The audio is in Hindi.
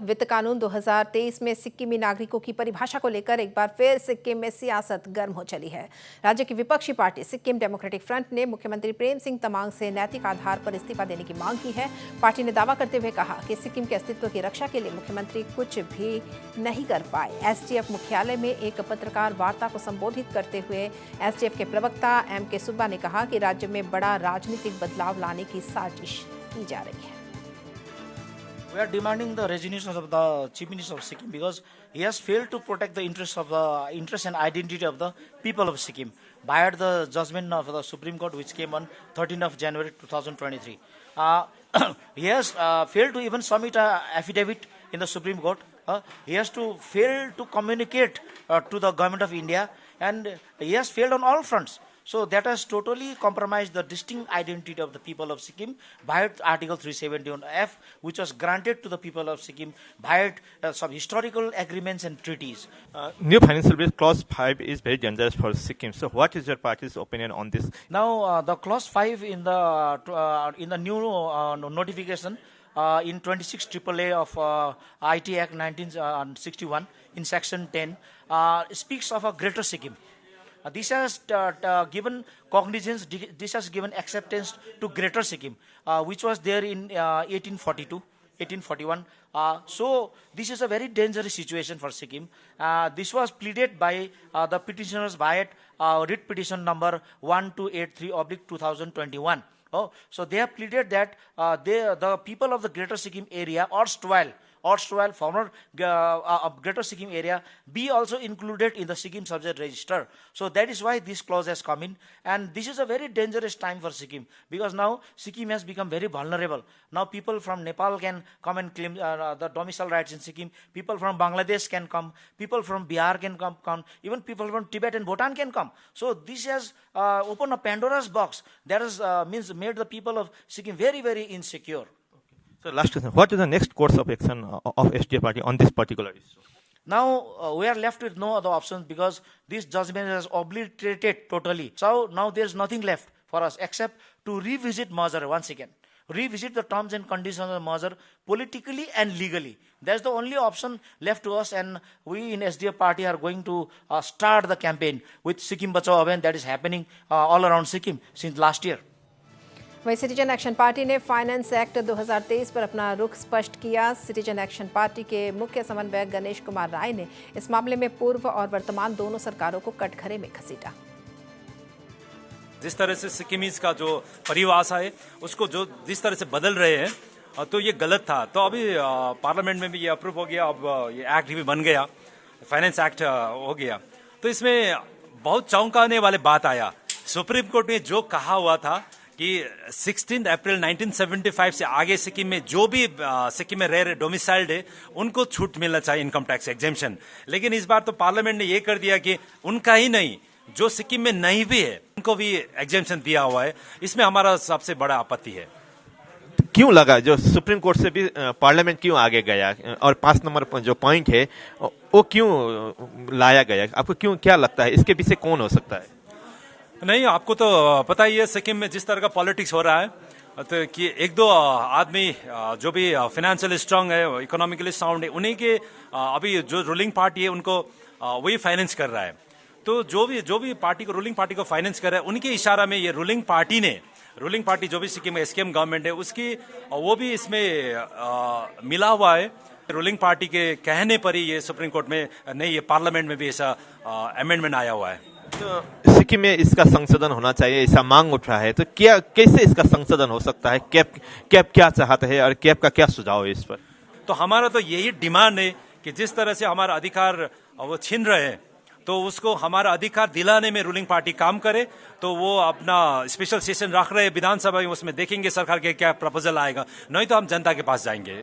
वित्त कानून 2023 में सिक्किमी नागरिकों की परिभाषा को लेकर एक बार फिर सिक्किम में सियासत गर्म हो चली है। राज्य की विपक्षी पार्टी सिक्किम डेमोक्रेटिक फ्रंट ने मुख्यमंत्री प्रेम सिंह तमांग से नैतिक आधार पर इस्तीफा देने की मांग की है। पार्टी ने दावा करते हुए कहा कि सिक्किम के अस्तित्व की रक्षा के लिए मुख्यमंत्री कुछ भी नहीं कर पाए। एसटीएफ मुख्यालय में एक पत्रकार वार्ता को संबोधित करते हुए एसटीएफ के प्रवक्ता MK सुब्बा ने कहा कि राज्य में बड़ा राजनीतिक बदलाव लाने की साजिश की जा रही है। We are demanding the resignation of the Chief Minister of Sikkim because he has failed to protect the interests and identity of the people of Sikkim. By the judgment of the Supreme Court, which came on 13th of January 2023, he has failed to even submit an affidavit in the Supreme Court. He has to fail to communicate to the government of India, and he has failed on all fronts. So that has totally compromised the distinct identity of the people of Sikkim via Article 371F, which was granted to the people of Sikkim via some historical agreements and treaties. New Financial Bill Clause 5 is very dangerous for Sikkim. So what is your party's opinion on this? Now, the Clause 5 in the new notification in 26 AAA of IT Act 1961 in Section 10 speaks of a Greater Sikkim. This has given cognizance, this has given acceptance to Greater Sikkim, which was there in 1842, 1841. So this is a very dangerous situation for Sikkim. This was pleaded by the petitioners via writ petition number 1283/2021. So they have pleaded that the people of the Greater Sikkim area, erstwhile former Greater Sikkim area, be also included in the Sikkim subject register. So that is why this clause has come in, and this is a very dangerous time for Sikkim, because now Sikkim has become very vulnerable. Now people from Nepal can come and claim the domicile rights in Sikkim. People from Bangladesh can come. People from Bihar can come. Even people from Tibet and Bhutan can come. So this has opened a Pandora's box. That has made the people of Sikkim very, very insecure. So last question, what is the next course of action of SDF party on this particular issue? Now we are left with no other options because this judgment has obliterated totally. So now there is nothing left for us except to revisit merger once again. Revisit the terms and conditions of the merger politically and legally. That's the only option left to us, and we in SDF party are going to start the campaign with Sikkim Bachao Abhiyan that is happening all around Sikkim since last year. वहीं सिटीजन एक्शन पार्टी ने फाइनेंस एक्ट 2023 पर अपना रुख स्पष्ट किया। सिटीजन एक्शन पार्टी के मुख्य समन्वयक गणेश कुमार राय ने इस मामले में पूर्व और वर्तमान दोनों सरकारों को कटघरे में घसीटा। जिस तरह से सिक्किमीज का जो परिभाषा है उसको जो जिस तरह से बदल रहे हैं तो ये गलत था। तो अभी पार्लियामेंट में भी ये अप्रूव हो गया, अब ये एक्ट भी बन गया, फाइनेंस एक्ट हो गया। तो इसमें बहुत चौंकाने वाले बात आया। सुप्रीम कोर्ट ने जो कहा हुआ था कि 16 अप्रैल 1975 से आगे सिक्किम में जो भी सिक्किम में रह रहे डोमिसाइल्ड है उनको छूट मिलना चाहिए, इनकम टैक्स एग्जेम्पशन। लेकिन इस बार तो पार्लियामेंट ने ये कर दिया कि उनका ही नहीं, जो सिक्किम में नहीं भी है उनको भी एग्जेम्पशन दिया हुआ है। इसमें हमारा सबसे बड़ा आपत्ति है। क्यों लगा जो सुप्रीम कोर्ट से भी पार्लियामेंट क्यों आगे गया, और 5 नंबर जो पॉइंट है वो क्यों लाया गया? आपको क्यों, क्या लगता है इसके पीछे कौन हो सकता है? नहीं, आपको तो पता ही है सिक्किम में जिस तरह का पॉलिटिक्स हो रहा है, तो कि एक दो आदमी जो भी फाइनेंशियली स्ट्रांग है, इकोनॉमिकली साउंड है, उन्हीं के अभी जो रूलिंग पार्टी है उनको वही फाइनेंस कर रहा है। तो जो भी पार्टी को, रूलिंग पार्टी को फाइनेंस कर रहा है, उनके इशारा में ये रूलिंग पार्टी जो भी सिक्किम में एसकेएम गवर्नमेंट है उसकी वो भी इसमें मिला हुआ है। रूलिंग पार्टी के कहने पर ही ये सुप्रीम कोर्ट में नहीं, ये पार्लियामेंट में भी ऐसा अमेंडमेंट आया हुआ है। तो सिक्किम में इसका संशोधन होना चाहिए, ऐसा मांग उठ रहा है, तो क्या, कैसे इसका संशोधन हो सकता है? कैब क्या चाहता है और कैब का क्या सुझाव है इस पर? तो हमारा तो यही डिमांड है कि जिस तरह से हमारा अधिकार वो छीन रहे हैं, तो उसको हमारा अधिकार दिलाने में रूलिंग पार्टी काम करे। तो वो अपना स्पेशल सेशन रख रहे हैं विधानसभा में, उसमें देखेंगे सरकार के क्या प्रपोजल आएगा, नहीं तो हम जनता के पास जाएंगे।